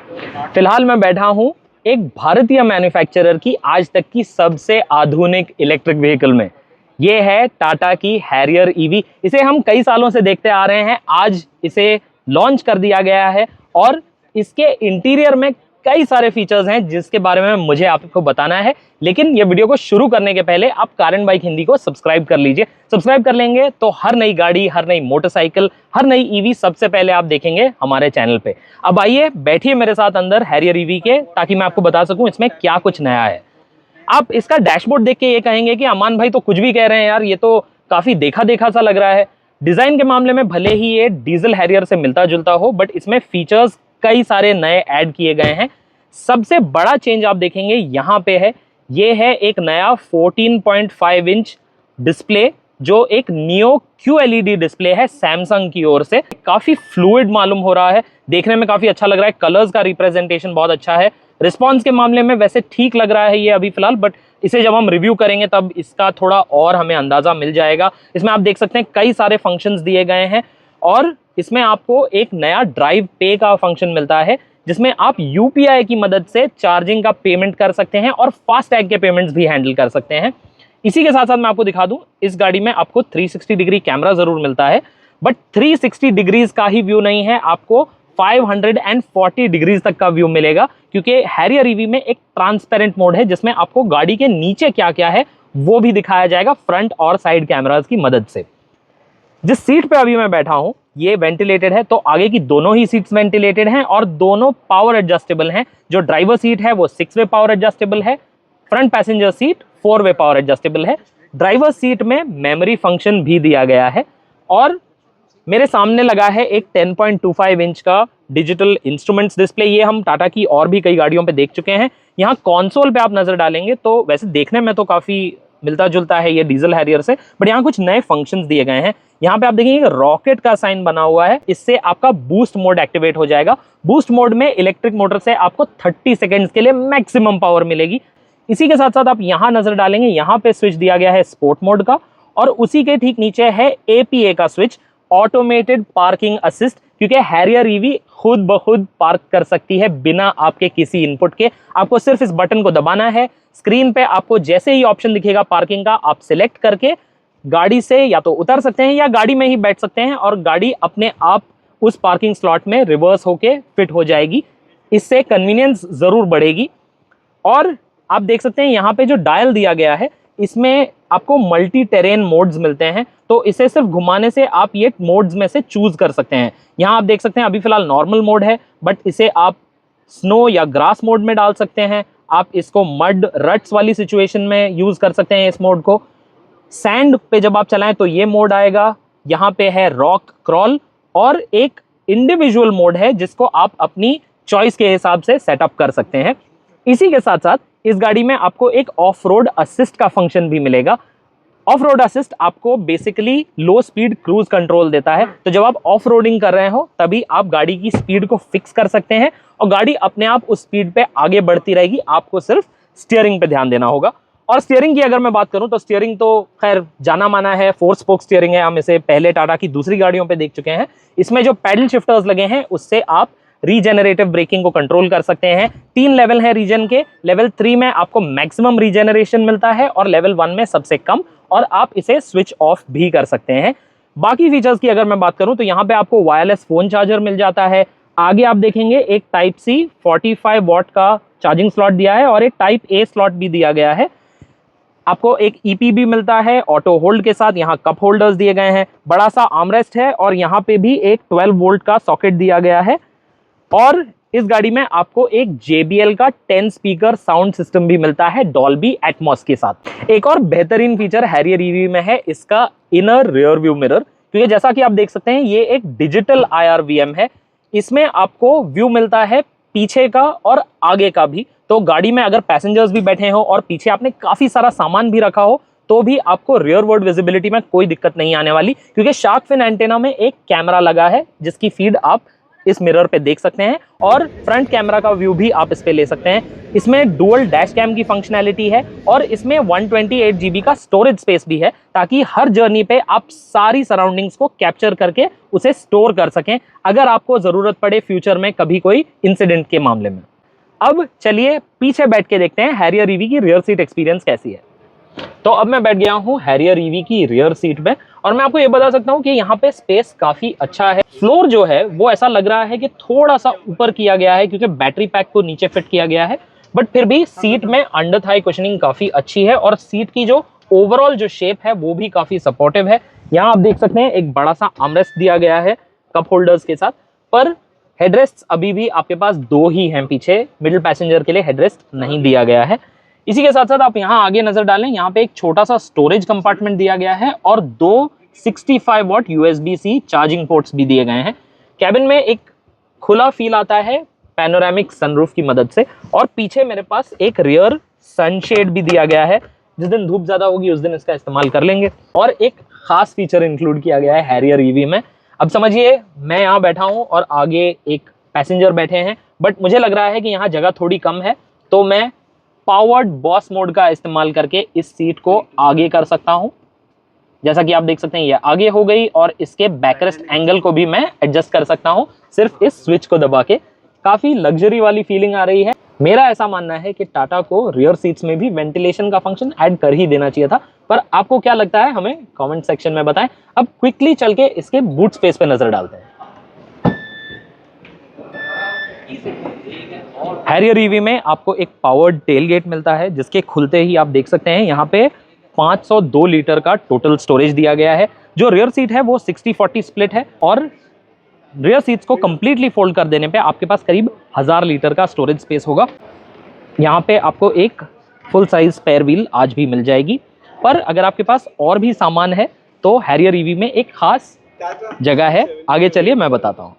फिलहाल मैं बैठा हूं एक भारतीय मैन्युफैक्चरर की आज तक की सबसे आधुनिक इलेक्ट्रिक व्हीकल में। ये है टाटा की हैरियर ईवी। इसे हम कई सालों से देखते आ रहे हैं, आज इसे लॉन्च कर दिया गया है और इसके इंटीरियर में कई सारे फीचर्स हैं जिसके बारे में मुझे आपको बताना है। लेकिन ये वीडियो को शुरू करने के पहले आप कार एंड बाइक हिंदी को सब्सक्राइब कर लीजिए। सब्सक्राइब कर लेंगे तो हर नई गाड़ी, हर नई मोटरसाइकिल, हर नई ईवी सबसे पहले आप देखेंगे हमारे चैनल पे। अब आइए बैठिए मेरे साथ अंदर हैरियर ईवी के, ताकि मैं आपको बता सकूं इसमें क्या कुछ नया है। आप इसका डैशबोर्ड देख के ये कहेंगे कि अमान भाई तो कुछ भी कह रहे हैं यार, ये तो काफी देखा देखा सा लग रहा है। डिजाइन के मामले में भले ही ये डीजल हैरियर से मिलता जुलता हो, बट इसमें फीचर्स कई सारे नए ऐड किए गए हैं। सबसे बड़ा चेंज आप देखेंगे यहाँ पे है, ये है एक नया 14.5 इंच डिस्प्ले, जो एक नियो QLED डिस्प्ले है सैमसंग की ओर से। काफी फ्लूइड मालूम हो रहा है, देखने में काफी अच्छा लग रहा है। कलर्स का रिप्रेजेंटेशन बहुत अच्छा है। रिस्पॉन्स के मामले में वैसे ठीक लग रहा है ये अभी फिलहाल, बट इसे जब हम रिव्यू करेंगे तब इसका थोड़ा और हमें अंदाजा मिल जाएगा। इसमें आप देख सकते हैं कई सारे फंक्शंस दिए गए हैं और इसमें आपको एक नया ड्राइव पे का फंक्शन मिलता है, जिसमें आप UPI की मदद से चार्जिंग का पेमेंट कर सकते हैं और फास्ट टैग के पेमेंट्स भी हैंडल कर सकते हैं। इसी के साथ साथ मैं आपको दिखा दूं, इस गाड़ी में आपको 360 डिग्री कैमरा जरूर मिलता है, बट 360 डिग्रीज का ही व्यू नहीं है, आपको 540 डिग्रीज तक का व्यू मिलेगा, क्योंकि हैरियर ईवी में एक ट्रांसपेरेंट मोड है जिसमें आपको गाड़ी के नीचे क्या क्या है वो भी दिखाया जाएगा फ्रंट और साइड कैमरास की मदद से। जिस सीट पे अभी मैं बैठा हूं ये वेंटिलेटेड है, तो आगे की दोनों ही सीट्स वेंटिलेटेड हैं और दोनों पावर एडजस्टेबल हैं। जो ड्राइवर सीट है वो 6 वे पावर एडजस्टेबल है, फ्रंट पैसेंजर सीट 4 वे पावर एडजस्टेबल है। ड्राइवर सीट में मेमोरी फंक्शन भी दिया गया है और मेरे सामने लगा है एक 10.25 इंच का डिजिटल इंस्ट्रूमेंट्स डिस्प्ले। ये हम टाटा की और भी कई गाड़ियों पे देख चुके हैं। यहाँ कंसोल पे आप नजर डालेंगे तो वैसे देखने में तो काफी मिलता जुलता है ये डीजल हैरियर से, बट यहाँ कुछ नए फंक्शंस दिए गए हैं। यहाँ पे आप देखेंगे रॉकेट का साइन बना हुआ है, इससे आपका बूस्ट मोड एक्टिवेट हो जाएगा। बूस्ट मोड में इलेक्ट्रिक मोटर से आपको 30 सेकेंड्स के लिए मैक्सिमम पावर मिलेगी। इसी के साथ साथ आप यहाँ नजर डालेंगे, यहाँ पे स्विच दिया गया है स्पोर्ट मोड का और उसी के ठीक नीचे है APA का स्विच, ऑटोमेटेड पार्किंग असिस्ट, क्योंकि हैरियर ईवी खुद ब खुद पार्क कर सकती है बिना आपके किसी इनपुट के। आपको सिर्फ इस बटन को दबाना है, स्क्रीन पे आपको जैसे ही ऑप्शन दिखेगा पार्किंग का, आप सिलेक्ट करके गाड़ी से या तो उतर सकते हैं या गाड़ी में ही बैठ सकते हैं और गाड़ी अपने आप उस पार्किंग स्लॉट में रिवर्स होके फिट हो जाएगी। इससे कन्वीनियंस जरूर बढ़ेगी। और आप देख सकते हैं यहाँ पे जो डायल दिया गया है, इसमें आपको मल्टी टेरेन मोड्स मिलते हैं, तो इसे सिर्फ घुमाने से आप ये मोड्स में से चूज कर सकते हैं। यहाँ आप देख सकते हैं अभी फिलहाल नॉर्मल मोड है, बट इसे आप स्नो या ग्रास मोड में डाल सकते हैं। आप इसको मड रट्स वाली सिचुएशन में यूज कर सकते हैं इस मोड को। सैंड पे जब आप चलाएं तो ये मोड आएगा। यहाँ पे है रॉक क्रॉल और एक इंडिविजुअल मोड है जिसको आप अपनी चॉइस के हिसाब से सेटअप कर सकते हैं। इसी के साथ साथ इस गाड़ी में आपको एक ऑफ रोड असिस्ट का फंक्शन भी मिलेगा। ऑफ रोड असिस्ट आपको बेसिकली लो स्पीड क्रूज कंट्रोल देता है, तो जब आप ऑफ रोडिंग कर रहे हो तभी आप गाड़ी की स्पीड को फिक्स कर सकते हैं और गाड़ी अपने आप उस स्पीड पे आगे बढ़ती रहेगी। आपको सिर्फ स्टीयरिंग पे ध्यान देना होगा। और स्टीयरिंग की अगर मैं बात करूं तो स्टीयरिंग तो खैर जाना माना है, 4 स्पोक स्टीयरिंग है, हम इसे पहले टाटा की दूसरी गाड़ियों पे देख चुके हैं। इसमें जो पैडल शिफ्टर्स लगे हैं उससे आप रीजेनरेटिव ब्रेकिंग को कंट्रोल कर सकते हैं। 3 लेवल है रीजन के, लेवल 3 में आपको मैक्सिमम रीजेनरेशन मिलता है और लेवल 1 में सबसे कम, और आप इसे स्विच ऑफ भी कर सकते हैं। बाकी फीचर्स की अगर मैं बात करूं तो यहाँ पे आपको वायरलेस फोन चार्जर मिल जाता है। आगे आप देखेंगे एक टाइप C 45 वॉट का चार्जिंग स्लॉट दिया है और एक टाइप A स्लॉट भी दिया गया है। आपको एक EP भी मिलता है ऑटो होल्ड के साथ। यहाँ कप होल्डर्स दिए गए हैं, बड़ा सा आर्मरेस्ट है और यहाँ पे भी एक 12 वोल्ट का सॉकेट दिया गया है। और इस गाड़ी में आपको एक JBL का 10 स्पीकर साउंड सिस्टम भी मिलता है डॉल्बी एटमॉस के साथ। एक और बेहतरीन फीचर हैरियर ईवी में है इसका इनर रियर व्यू मिरर, क्योंकि जैसा कि आप देख सकते हैं ये एक डिजिटल IRVM है। इसमें आपको व्यू मिलता है पीछे का और आगे का भी, तो गाड़ी में अगर पैसेंजर्स भी बैठे हो और पीछे आपने काफी सारा सामान भी रखा हो तो भी आपको रियर वर्ड विजिबिलिटी में कोई दिक्कत नहीं आने वाली, क्योंकि शार्क फिन एंटेना में एक कैमरा लगा है जिसकी फीड आप इस मिरर पे देख सकते हैं और फ्रंट कैमरा का व्यू भी आप इस पे ले सकते हैं। इसमें डुअल डैश कैम की फंक्शनैलिटी है और इसमें 128 GB का स्टोरेज स्पेस भी है, ताकि हर जर्नी पे आप सारी सराउंडिंग्स को कैप्चर करके उसे स्टोर कर सकें अगर आपको जरूरत पड़े फ्यूचर में कभी कोई इंसिडेंट के मामले में। अब चलिए पीछे बैठ के देखते हैं हैरियर ईवी की रियर सीट एक्सपीरियंस कैसी है। तो अब मैं बैठ गया हूँ हैरियर ईवी की रियर सीट में और मैं आपको ये बता सकता हूँ कि यहाँ पे स्पेस काफी अच्छा है। फ्लोर जो है वो ऐसा लग रहा है कि थोड़ा सा ऊपर किया गया है क्योंकि बैटरी पैक को नीचे फिट किया गया है, बट फिर भी सीट में अंडर थाई कुशनिंग काफी अच्छी है और सीट की जो ओवरऑल जो शेप है वो भी काफी सपोर्टिव है। यहाँ आप देख सकते हैं एक बड़ा सा आर्मरेस्ट दिया गया है कप होल्डर्स के साथ, पर हेडरेस्ट अभी भी आपके पास 2 ही हैं पीछे, मिडिल पैसेंजर के लिए हेडरेस्ट नहीं दिया गया है। इसी के साथ साथ आप यहाँ आगे नजर डालें, यहाँ पे एक छोटा सा स्टोरेज कंपार्टमेंट दिया गया है और 2 65 वॉट USB-C चार्जिंग पोर्ट्स भी दिए गए हैं। कैबिन में एक खुला फील आता है पैनोरामिक सनरूफ की मदद से और पीछे मेरे पास एक रियर सनशेड भी दिया गया है, जिस दिन धूप ज्यादा होगी उस दिन इसका इस्तेमाल कर लेंगे। और एक खास फीचर इंक्लूड किया गया है हैरियर ईवी में। अब समझिए मैं यहाँ बैठा हूँ और आगे एक पैसेंजर बैठे हैं, बट मुझे लग रहा है कि यहाँ जगह थोड़ी कम है, तो मैं पावर्ड बॉस मोड का इस्तेमाल करके इस सीट को आगे कर सकता हूं। जैसा कि आप देख सकते हैं ये आगे हो गई और इसके बैकरेस्ट एंगल को भी मैं एडजस्ट कर सकता हूं सिर्फ इस स्विच को दबा के। काफी लग्जरी वाली फीलिंग आ रही है। मेरा ऐसा मानना है कि टाटा को रियर सीट्स में भी वेंटिलेशन का फंक्शन ऐड कर ही देना चाहिए था, पर आपको क्या लगता है हमें कमेंट सेक्शन में बताएं। अब क्विकली चल के इसके बूट स्पेस पे नजर डालते हैं। हैरियर ईवी में आपको एक पावर्ड टेलगेट मिलता है, जिसके खुलते ही आप देख सकते हैं यहाँ पे 502 लीटर का टोटल स्टोरेज दिया गया है। जो रियर सीट है वो 60-40 स्प्लिट है और रियर सीट्स को कंप्लीटली फोल्ड कर देने पे आपके पास करीब 1000 लीटर का स्टोरेज स्पेस होगा। यहाँ पे आपको एक फुल साइज स्पेयर व्हील आज भी मिल जाएगी, पर अगर आपके पास और भी सामान है तो हैरियर ईवी में एक खास जगह है। आगे चलिए मैं बताता हूँ।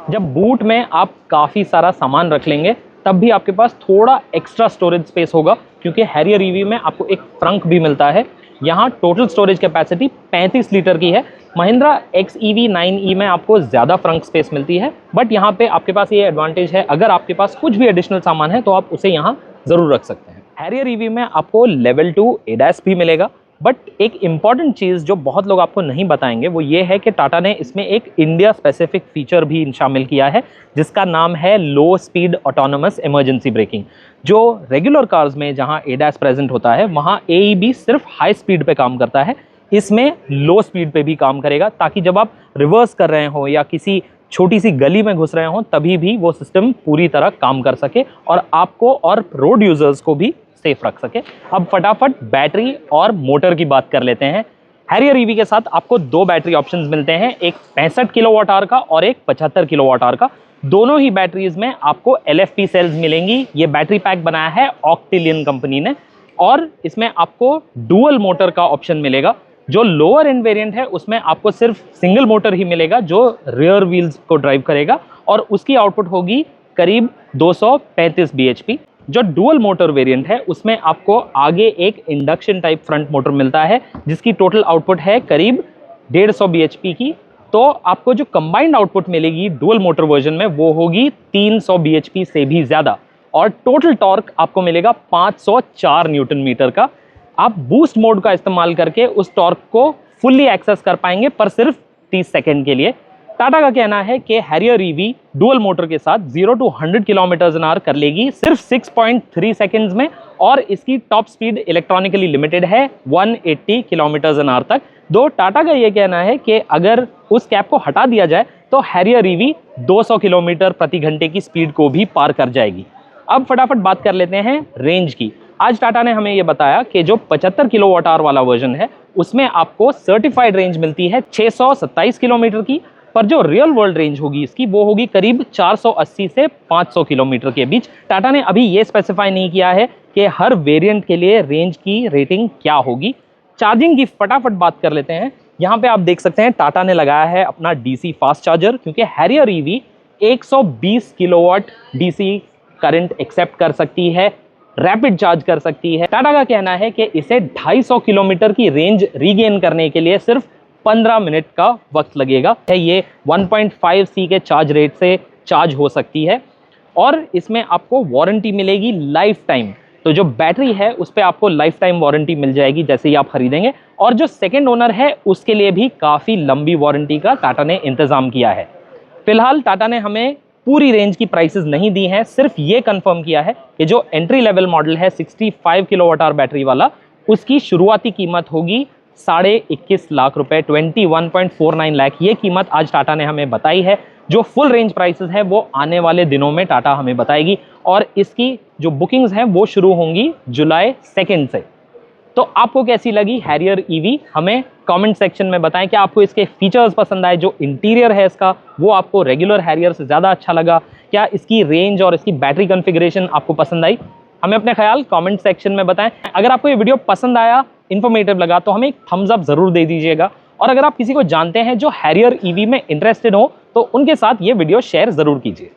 जब बूट में आप काफ़ी सारा सामान रख लेंगे तब भी आपके पास थोड़ा एक्स्ट्रा स्टोरेज स्पेस होगा, क्योंकि हैरियर ईवी में आपको एक ट्रंक भी मिलता है। यहाँ टोटल स्टोरेज कैपेसिटी 35 लीटर की है। महिंद्रा XEV 9e में आपको ज़्यादा ट्रंक स्पेस मिलती है, बट यहाँ पे आपके पास ये एडवांटेज है, अगर आपके पास कुछ भी एडिशनल सामान है तो आप उसे यहाँ ज़रूर रख सकते हैं। हैरियर ईवी में आपको लेवल 2 ADAS भी मिलेगा, बट एक इम्पॉर्टेंट चीज़ जो बहुत लोग आपको नहीं बताएंगे वो ये है कि टाटा ने इसमें एक इंडिया स्पेसिफिक फीचर भी शामिल किया है, जिसका नाम है लो स्पीड ऑटोनोमस इमरजेंसी ब्रेकिंग। जो रेगुलर कार्स में जहां ADAS प्रेजेंट होता है वहां AEB सिर्फ हाई स्पीड पे काम करता है, इसमें लो स्पीड पे भी काम करेगा, ताकि जब आप रिवर्स कर रहे हो या किसी छोटी सी गली में घुस रहे हो तभी भी वो सिस्टम पूरी तरह काम कर सके और आपको और रोड यूजर्स को भी सेफ रख सके। अब फटाफट बैटरी और मोटर की बात कर लेते हैं। हैरियर ईवी के साथ आपको 2 बैटरी ऑप्शंस मिलते हैं, एक 65 किलोवाट आवर का और एक 75 किलोवाट आवर का। दोनों ही बैटरीज में आपको LFP सेल्स मिलेंगी। ये बैटरी पैक बनाया है ऑक्टिलियन कंपनी ने और इसमें आपको डुअल मोटर का ऑप्शन मिलेगा। जो लोअर एंड वेरिएंट है उसमें आपको सिर्फ सिंगल मोटर ही मिलेगा जो रियर व्हील्स को ड्राइव करेगा और उसकी आउटपुट होगी करीब 235 bhp। जो डुअल मोटर वेरिएंट है उसमें आपको आगे एक इंडक्शन टाइप फ्रंट मोटर मिलता है, जिसकी टोटल आउटपुट है करीब 150 bhp की। तो आपको जो कंबाइंड आउटपुट मिलेगी डुअल मोटर वर्जन में वो होगी 300 bhp से भी ज्यादा और टोटल टॉर्क आपको मिलेगा 504 न्यूटन मीटर का। आप बूस्ट मोड का इस्तेमाल करके उस टॉर्क को फुल्ली एक्सेस कर पाएंगे, पर सिर्फ 30 सेकेंड के लिए। टाटा का कहना है कि हैरियर ईवी डुअल मोटर के साथ 0 to 100 km/h कर लेगी सिर्फ 6.3 सेकेंड्स में और इसकी टॉप स्पीड इलेक्ट्रॉनिकली लिमिटेड है 180 km/h तक। दो टाटा का यह कहना है कि अगर उस कैप को हटा दिया जाए तो हैरियर ईवी 200 किलोमीटर प्रति घंटे की स्पीड को भी पार कर जाएगी। अब फटाफट बात कर लेते हैं रेंज की। आज टाटा ने हमें यह बताया कि जो 75 किलोवाट आवर वाला वर्जन है उसमें आपको सर्टिफाइड रेंज मिलती है 627 किलोमीटर की, पर जो रियल वर्ल्ड रेंज होगी इसकी वो होगी करीब 480 से 500 किलोमीटर के बीच। टाटा ने अभी ये स्पेसिफाई नहीं किया है कि हर वेरिएंट के लिए रेंज की रेटिंग क्या होगी। चार्जिंग की फटाफट बात कर लेते हैं। यहाँ पे आप देख सकते हैं टाटा ने लगाया है अपना DC फास्ट चार्जर, क्योंकि Harrier EV 120 kilowatt DC current accept कर सकती है, रैपिड चार्ज कर सकती है। टाटा का कहना है कि इसे 250 किलोमीटर की रेंज रीगेन करने के लिए सिर्फ 15 मिनट का वक्त लगेगा। ये 1.5C के चार्ज रेट से चार्ज हो सकती है और इसमें आपको वारंटी मिलेगी लाइफ टाइम। तो जो बैटरी है उस पर आपको लाइफ टाइम वारंटी मिल जाएगी जैसे ही आप खरीदेंगे, और जो सेकंड ओनर है उसके लिए भी काफ़ी लंबी वारंटी का टाटा ने इंतज़ाम किया है। फिलहाल टाटा ने हमें पूरी रेंज की प्राइसेस नहीं दी हैं, सिर्फ ये कंफर्म किया है कि जो एंट्री लेवल मॉडल है 65 किलोवाट आवर बैटरी वाला, उसकी शुरुआती कीमत होगी 21.5 लाख रुपए, 21.49 लाख। ये कीमत आज टाटा ने हमें बताई है। जो फुल रेंज प्राइसेस है वो आने वाले दिनों में टाटा हमें बताएगी, और इसकी जो बुकिंग्स हैं वो शुरू होंगी जुलाई 2 से। तो आपको कैसी लगी हैरियर ईवी, हमें कमेंट सेक्शन में बताएं। क्या आपको इसके फीचर्स पसंद आए, जो इंटीरियर है इसका वो आपको रेगुलर हैरियर से ज़्यादा अच्छा लगा, क्या इसकी रेंज और इसकी बैटरी कॉन्फ़िगरेशन आपको पसंद आई? हमें अपने ख्याल कमेंट सेक्शन में बताएं। अगर आपको ये वीडियो पसंद आया, इन्फॉर्मेटिव लगा, तो हमें एक थम्स अप ज़रूर दे दीजिएगा। और अगर आप किसी को जानते हैं जो हैरियर ईवी में इंटरेस्टेड हो तो उनके साथ ये वीडियो शेयर ज़रूर कीजिए।